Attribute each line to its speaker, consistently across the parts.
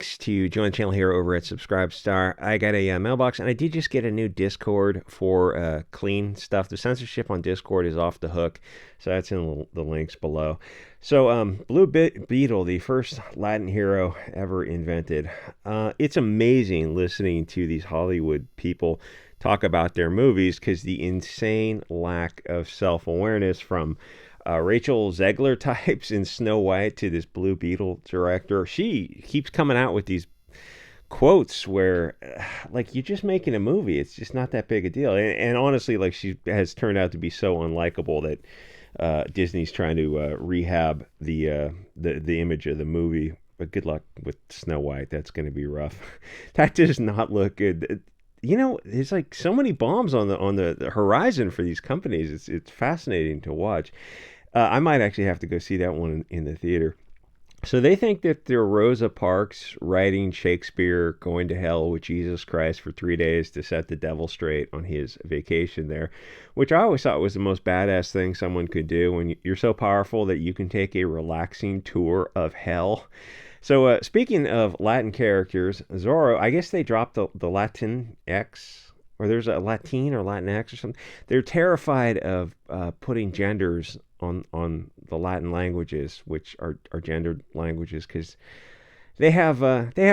Speaker 1: to join the channel here over at Subscribestar. I got a mailbox, and I did just get a new Discord for clean stuff. The censorship on Discord is off the hook, so that's in the links below. So, Beetle, the first Latin hero ever invented. It's amazing listening to these Hollywood people talk about their movies, because the insane lack of self-awareness from Rachel Zegler types in Snow White to this Blue Beetle director. She keeps coming out with these quotes where, like, you're just making a movie. It's just not that big a deal. And honestly, like, she has turned out to be so unlikable that Disney's trying to rehab the image of the movie. But good luck with Snow White. That's going to be rough. That does not look good. You know, there's like so many bombs on the horizon for these companies. It's fascinating to watch. I might actually have to go see that one in the theater. So they think that they're Rosa Parks writing Shakespeare going to hell with Jesus Christ for 3 days to set the devil straight on his vacation there, which I always thought was the most badass thing someone could do when you're so powerful that you can take a relaxing tour of hell. So speaking of Latin characters, Zorro, I guess they dropped the Latin X, or there's a Latin or Latin X or something. They're terrified of putting genders on the Latin languages, which are gendered languages, because they have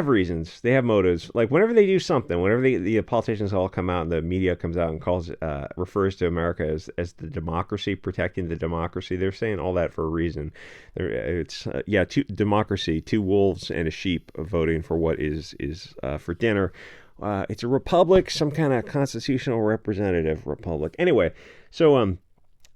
Speaker 1: reasons, they have motives. Like whenever they do something, whenever the politicians all come out and the media comes out and refers to America as the democracy, protecting the democracy, they're saying all that for a reason. It's democracy, two wolves and a sheep voting for what is for dinner. It's a republic, some kind of constitutional representative republic. Anyway, so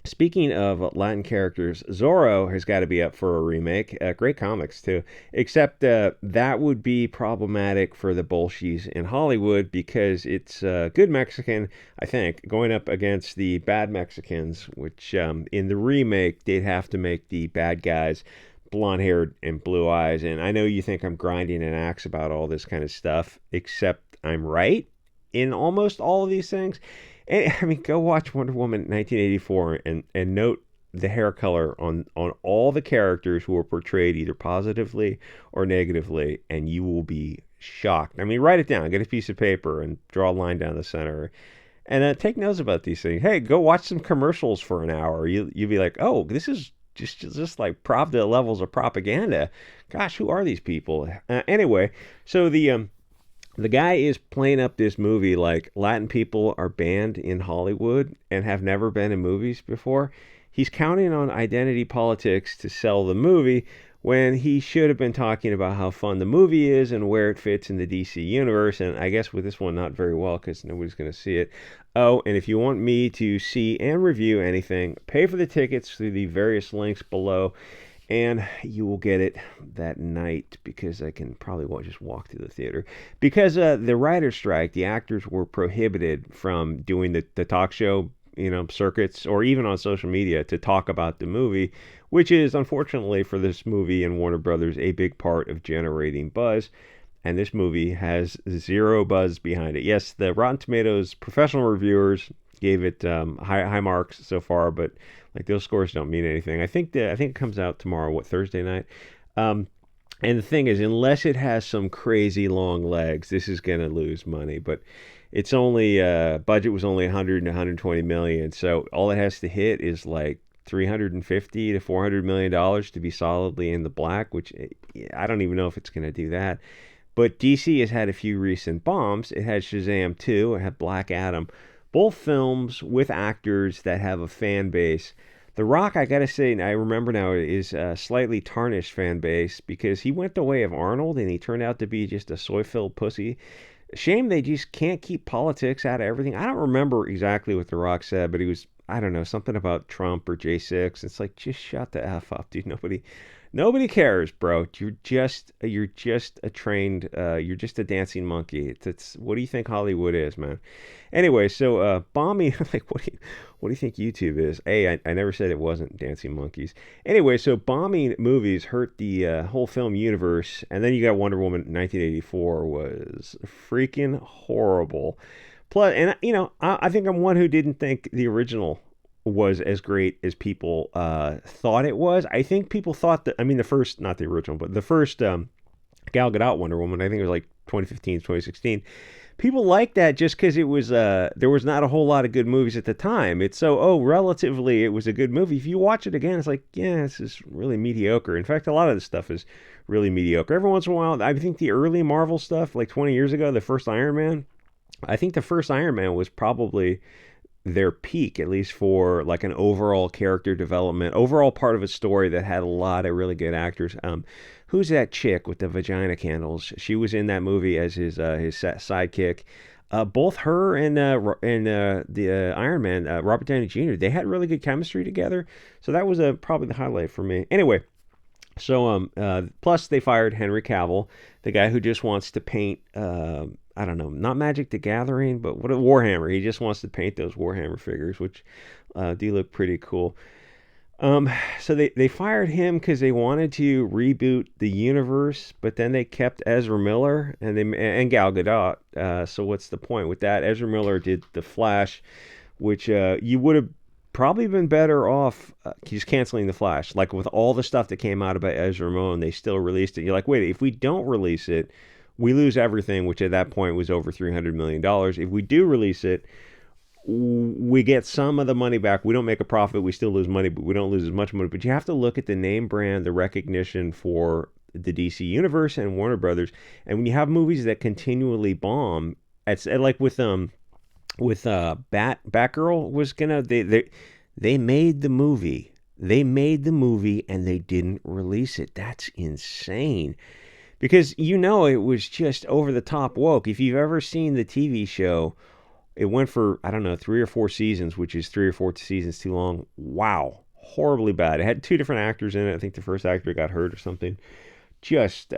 Speaker 1: speaking of Latin characters, Zorro has got to be up for a remake. Great comics, too. Except that would be problematic for the Bolsheviks in Hollywood, because it's good Mexican, I think, going up against the bad Mexicans, which in the remake, they'd have to make the bad guys blonde-haired and blue eyes. And I know you think I'm grinding an axe about all this kind of stuff, except I'm right in almost all of these things. And, I mean, go watch Wonder Woman 1984 and note the hair color on all the characters who are portrayed either positively or negatively, and you will be shocked. I mean, write it down. Get a piece of paper and draw a line down the center. And take notes about these things. Hey, go watch some commercials for an hour. You'll be like, oh, this is just like the levels of propaganda. Gosh, who are these people? Anyway, so the guy is playing up this movie like Latin people are banned in Hollywood and have never been in movies before. He's counting on identity politics to sell the movie, when he should have been talking about how fun the movie is and where it fits in the DC universe. And I guess with this one, not very well, because nobody's going to see it. Oh, and if you want me to see and review anything, pay for the tickets through the various links below. And you will get it that night, because I can probably just walk to the theater. Because the writer's strike, the actors were prohibited from doing the talk show, circuits, or even on social media to talk about the movie, which is, unfortunately for this movie and Warner Brothers, a big part of generating buzz. And this movie has zero buzz behind it. Yes, the Rotten Tomatoes professional reviewers gave it high marks so far, but like those scores don't mean anything. I think it comes out tomorrow, Thursday night. And the thing is, unless it has some crazy long legs, this is gonna lose money. But it's only budget was only 100 to 120 million, so all it has to hit is like 350 to 400 million dollars to be solidly in the black, which I don't even know if it's gonna do that. But DC has had a few recent bombs. It had Shazam 2, it had Black Adam. Both films with actors that have a fan base. The Rock, I gotta say, I remember now, is a slightly tarnished fan base, because he went the way of Arnold and he turned out to be just a soy-filled pussy. Shame they just can't keep politics out of everything. I don't remember exactly what The Rock said, but he was, I don't know, something about Trump or J6. It's like, just shut the F up, dude. Nobody cares, bro. You're just a trained, you're just a dancing monkey. It's what do you think Hollywood is, man? Anyway, so bombing, like, what do you think YouTube is? I never said it wasn't dancing monkeys. Anyway, so bombing movies hurt the whole film universe, and then you got Wonder Woman 1984 was freaking horrible. Plus, and I think I'm one who didn't think the original was as great as people thought it was. I think people thought that, I mean, the first, not the original, but the first Gal Gadot Wonder Woman. I think it was like 2015, 2016. People like that just because it was there was not a whole lot of good movies at the time. It's so relatively it was a good movie. If you watch it again, it's like this is really mediocre. In fact, a lot of this stuff is really mediocre. Every once in a while, I think the early Marvel stuff, like 20 years ago, the first Iron Man. I think the first Iron Man was probably their peak, at least for like an overall character development, overall part of a story that had a lot of really good actors. Who's that chick with the vagina candles? She was in that movie as his sidekick. Both her and the Iron Man, Robert Downey Jr. They had really good chemistry together, so that was probably the highlight for me. Anyway, so plus they fired Henry Cavill, the guy who just wants to paint. I don't know, not Magic the Gathering, but what a Warhammer. He just wants to paint those Warhammer figures, which do look pretty cool. So they fired him because they wanted to reboot the universe, but then they kept Ezra Miller and Gal Gadot. So what's the point with that? Ezra Miller did The Flash, which you would have probably been better off just canceling The Flash. Like with all the stuff that came out about Ezra Miller, and they still released it. You're like, wait, if we don't release it, we lose everything, which at that point was over $300 million. If we do release it, we get some of the money back. We don't make a profit. We still lose money, but we don't lose as much money. But you have to look at the name brand, the recognition for the DC Universe and Warner Brothers. And when you have movies that continually bomb, it's like with Batgirl was gonna they made the movie. They made the movie and they didn't release it. That's insane. Because it was just over the top woke. If you've ever seen the TV show, it went for, I don't know, 3 or 4 seasons, which is 3 or 4 seasons too long. Wow. Horribly bad. It had 2 different actors in it. I think the first actor got hurt or something. Just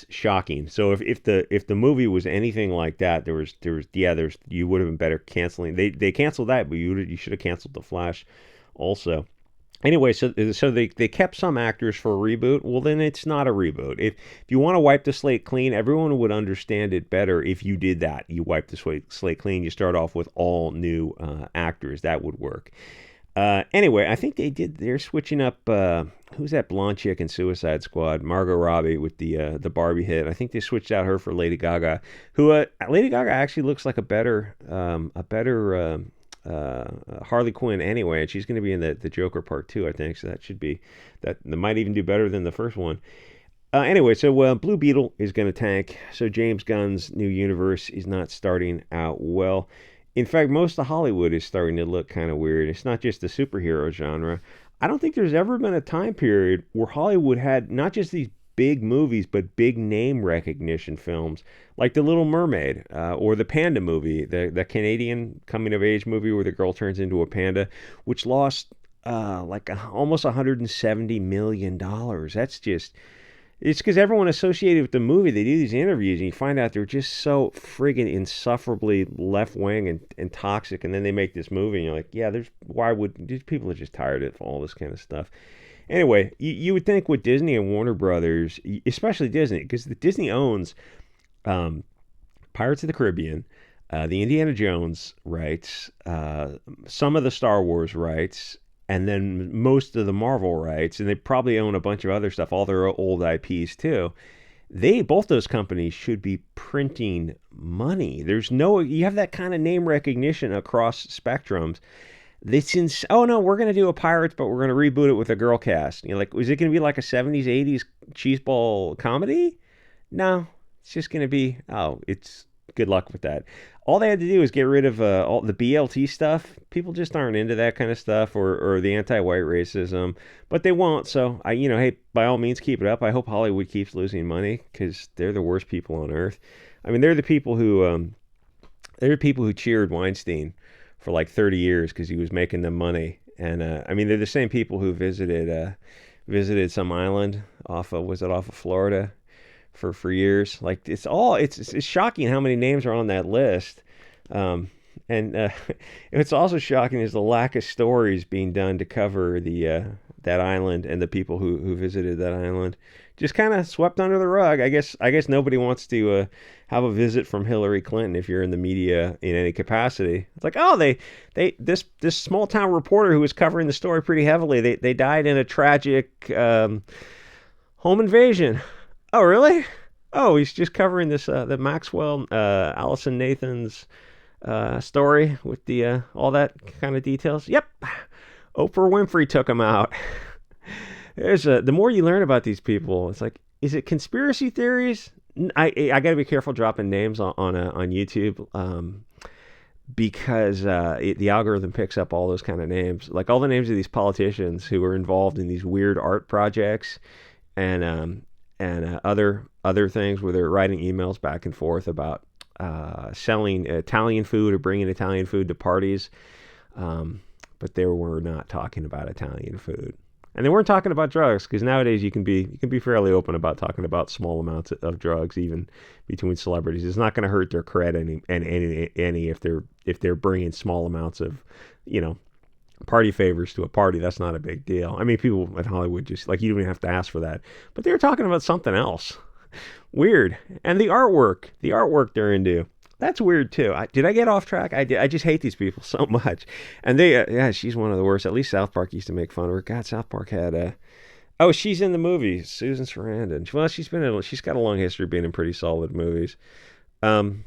Speaker 1: shocking. So if the movie was anything like that, there's you would have been better canceling. They canceled that, but you should have canceled The Flash also. Anyway, so they kept some actors for a reboot. Well, then it's not a reboot. If you want to wipe the slate clean, everyone would understand it better if you did that. You wipe the slate clean. You start off with all new actors. That would work. Anyway, I think they're switching up. Who's that blonde chick in Suicide Squad? Margot Robbie with the Barbie hit. I think they switched out her for Lady Gaga. Who Lady Gaga actually looks like a better Harley Quinn anyway, and she's going to be in the Joker part 2, I think. So that might even do better than the first one. Anyway, so Blue Beetle is going to tank. So James Gunn's new universe is not starting out well. In fact, most of Hollywood is starting to look kind of weird. It's not just the superhero genre. I don't think there's ever been a time period where Hollywood had not just these big movies, but big name recognition films like The Little Mermaid or the Panda movie, the Canadian coming of age movie where the girl turns into a panda, which lost almost $170 million. That's just, it's because everyone associated with the movie, they do these interviews and you find out they're just so friggin' insufferably left wing and toxic, and then they make this movie and you're like, yeah, these people are just tired of all this kind of stuff. Anyway, you would think with Disney and Warner Brothers, especially Disney, because Disney owns Pirates of the Caribbean, the Indiana Jones rights, some of the Star Wars rights, and then most of the Marvel rights, and they probably own a bunch of other stuff, all their old IPs too. Both those companies should be printing money. You have that kind of name recognition across spectrums. Oh no, we're going to do a Pirates, but we're going to reboot it with a girl cast. You're like, is it going to be like a 70s, 80s cheeseball comedy? No, it's just going to be, it's good luck with that. All they had to do is get rid of all the BLT stuff. People just aren't into that kind of stuff, or the anti-white racism, but they won't. So hey, by all means, keep it up. I hope Hollywood keeps losing money because they're the worst people on earth. I mean, they're the people who cheered Weinstein for like 30 years because he was making them money. And they're the same people who visited some island off of Florida for years. Like it's shocking how many names are on that list. And it's also shocking is the lack of stories being done to cover that island and the people who visited that island. Just kind of swept under the rug. I guess nobody wants to have a visit from Hillary Clinton if you're in the media in any capacity. It's like, this small town reporter who was covering the story pretty heavily, they died in a tragic home invasion. Oh, really? Oh, he's just covering this the Maxwell Allison Nathan's story with the all that kind of details. Yep, Oprah Winfrey took him out. There's the more you learn about these people, it's like, is it conspiracy theories? I got to be careful dropping names on YouTube, because the algorithm picks up all those kind of names, like all the names of these politicians who are involved in these weird art projects and other things where they're writing emails back and forth about selling Italian food or bringing Italian food to parties, but they were not talking about Italian food. And they weren't talking about drugs, because nowadays you can be fairly open about talking about small amounts of drugs, even between celebrities. It's not going to hurt their cred any if they're bringing small amounts of, you know, party favors to a party. That's not a big deal. I mean, people in Hollywood just like, you don't even have to ask for that. But they were talking about something else. Weird. And the artwork they're into. That's weird too. Did I get off track? I did. I just hate these people so much. And they, yeah, she's one of the worst. At least South Park used to make fun of her. God, South Park had oh, she's in the movie, Susan Sarandon. Well, she's got a long history of being in pretty solid movies. Um,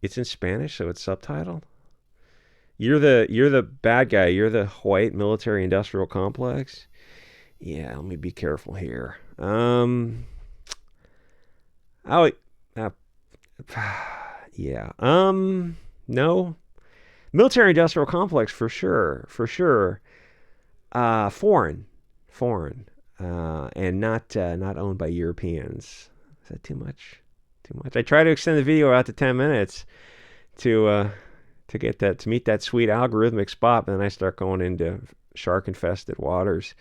Speaker 1: it's in Spanish, so it's subtitled. You're the bad guy. You're the white military industrial complex. Yeah, let me be careful here. Oh, uh, yeah. No. Military industrial complex for sure. For sure. Foreign. And not owned by Europeans. Is that too much? Too much. I try to extend the video out to 10 minutes to get that, to meet that sweet algorithmic spot, but then I start going into shark infested waters.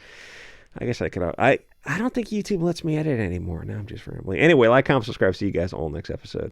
Speaker 1: I guess I could. I don't think YouTube lets me edit anymore. Now I'm just rambling. Anyway, like, comment, subscribe. See you guys all next episode.